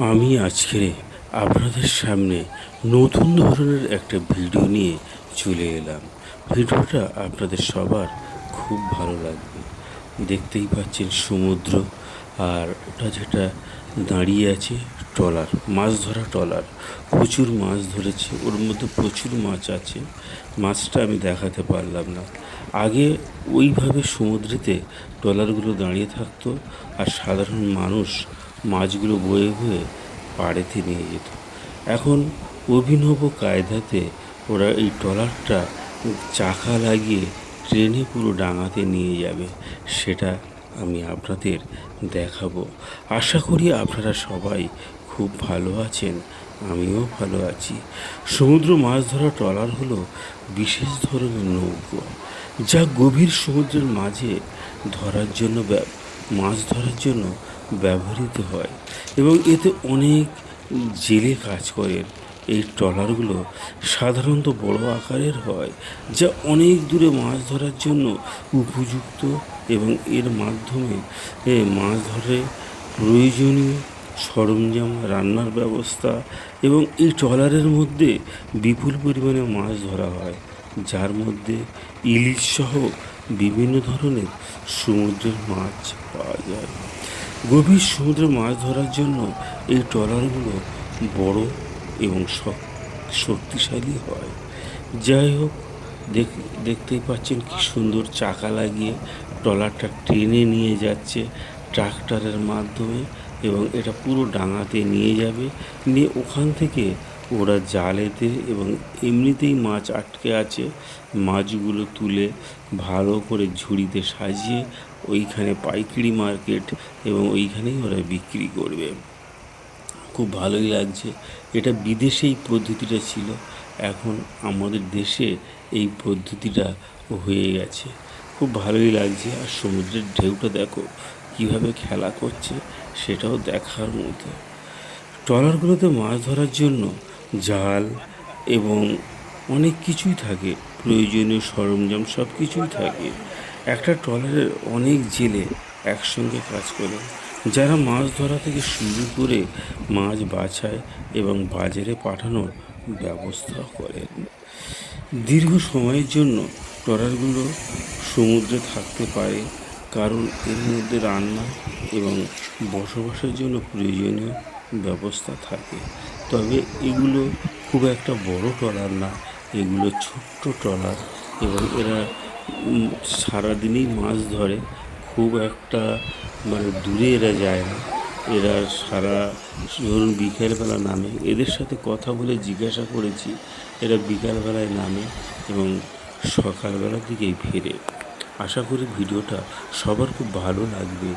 আমি আজকে আপনাদের সামনে নতুন ধরনের একটা ভিডিও নিয়ে চলে এলাম। ভিডিওটা আপনাদের সবার খুব ভালো লাগবে। দেখতেই পাচ্ছেন সমুদ্র, আর ওটা যেটা দাঁড়িয়ে আছে ট্রলার, মাছ ধরা ট্রলার। প্রচুর মাছ ধরেছে, ওর মধ্যে প্রচুর মাছ আছে। মাছটা আমি দেখাতে পারলাম না। আগে ওইভাবে সমুদ্রেতে ট্রলারগুলো দাঁড়িয়ে থাকতো, আর সাধারণ মানুষ মাছগুলো বয়ে বয়ে পাড়েতে নিয়ে যেত। এখন অভিনব কায়দাতে ওরা এই ট্রলারটা চাকা লাগিয়ে ট্রেনে পুরো ডাঙাতে নিয়ে যাবে, সেটা আমি আপনাদের দেখাবো। আশা করি আপনারা সবাই খুব ভালো আছেন, আমিও ভালো আছি। সমুদ্র মাছ ধরা ট্রলার হলো বিশেষ ধরনের নৌকো, যা গভীর সমুদ্রের মাঝে ধরার জন্য মাছ ধরার জন্য ব্যবহৃত হয়, এবং এতে অনেক জেলে কাজ করেন। এই ট্রলারগুলো সাধারণত বড় আকারের হয়, যা অনেক দূরে মাছ ধরার জন্য উপযুক্ত, এবং এর মাধ্যমে মাছ ধরে প্রয়োজনীয় সরঞ্জাম, রান্নার ব্যবস্থা, এবং এই ট্রলারের মধ্যে বিপুল পরিমাণে মাছ ধরা হয়, যার মধ্যে ইলিশ সহ বিভিন্ন ধরনের সমুদ্রের মাছ পাওয়া যায়। গভীর সমুদ্রে মাছ ধরার জন্য এই ট্রলারগুলো বড় এবং শক্তিশালী হয়। যাই হোক, দেখতেই পাচ্ছেন কি সুন্দর চাকা লাগিয়ে ট্রলারটা টেনে নিয়ে যাচ্ছে ট্রাক্টরের মাধ্যমে, এবং এটা পুরো ডাঙাতে নিয়ে যাবে। নিয়ে ওখান থেকে ওরা জালেতে এবং এমনিতেই মাছ আটকে আছে, মাছগুলো তুলে ভালো করে ঝুড়িতে সাজিয়ে ওইখানে পাইকারি মার্কেট, এবং ওইখানেই ওরা বিক্রি করবে। খুব ভালোই লাগছে। এটা বিদেশে এই পদ্ধতিটা ছিল, এখন আমাদের দেশে এই পদ্ধতিটা হয়ে গেছে। খুব ভালোই লাগছে। আর সমুদ্রের ঢেউটা দেখো কীভাবে খেলা করছে, সেটাও দেখার মতো। ট্রলারগুলোতে মাছ ধরার জন্য জাল এবং অনেক কিছুই থাকে, প্রয়োজনীয় সরঞ্জাম সব কিছুই থাকে। একটা ট্রলারের অনেক জেলে একসঙ্গে কাজ করে, যারা মাছ ধরা থেকে শুরু করে মাছ বাছায় এবং বাজারে পাঠানোর ব্যবস্থা করেন। দীর্ঘ সময়ের জন্য ট্রলারগুলো সমুদ্রে থাকতে পারে, কারণ এর মধ্যে রান্না এবং বসবাসের জন্য প্রয়োজনীয় ব্যবস্থা থাকে। তবে এগুলো খুব একটা বড় ট্রলার না, এগুলো ছোট্ট ট্রলার, এবং এরা সারাদিনই মাছ ধরে। খুব একটা দূরে এরা যায় না। এরা ধরুন বিকেলবেলা নামে। এদের সাথে কথা বলে জিজ্ঞাসা করেছি, এরা বিকালবেলায় নামে এবং সকালবেলার দিকেই ফেরে। আশা করি ভিডিওটা সবার খুব ভালো লাগবে।